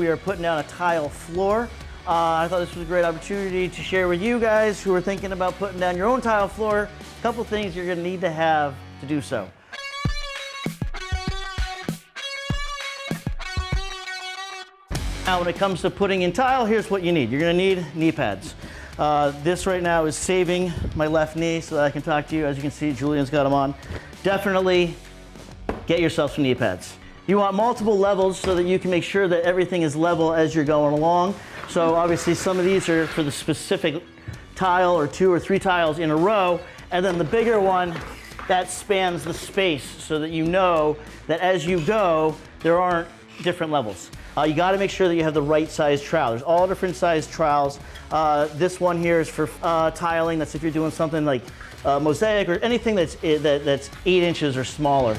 We are putting down a tile floor. I thought this was a great opportunity to share with you guys who are thinking about putting down your own tile floor, a couple things you're going to need to have to do so. Now when it comes to putting in tile, here's what you need. You're going to need knee pads. This right now is saving my left knee so that I can talk to you. As you can see, Julian's got them on. Definitely get yourself some knee pads. You want multiple levels so that you can make sure that everything is level as you're going along. So obviously some of these are for the specific tile or 2 or 3 tiles in a row, and then the bigger one that spans the space so that you know that as you go, there aren't different levels. You got to make sure that you have the right size trowel. There's all different size trowels. This one here is for tiling. That's if you're doing something like mosaic or anything that's 8 inches or smaller.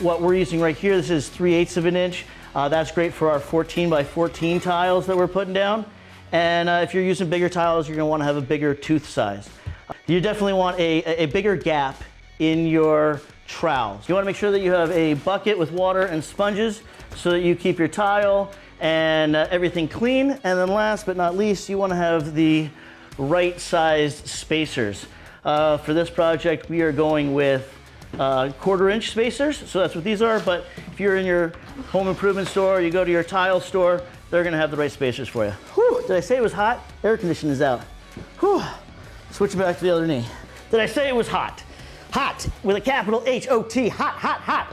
What we're using right here, this is 3/8 of an inch. That's great for our 14 by 14 tiles that we're putting down. And if you're using bigger tiles, you're going to want to have a bigger tooth size. You definitely want a bigger gap in your trowels. You want to make sure that you have a bucket with water and sponges so that you keep your tile and everything clean. And then last but not least, you want to have the right sized spacers. For this project, we are going with 1/4 inch spacers, so that's what these are. But if you're in your home improvement store, you go to your tile store, they're gonna have the right spacers for you. Whew, did I say it was hot? Air conditioning is out. Whew. Switching back to the other knee. Did I say it was hot? Hot with a capital H-O-T, hot, hot, hot.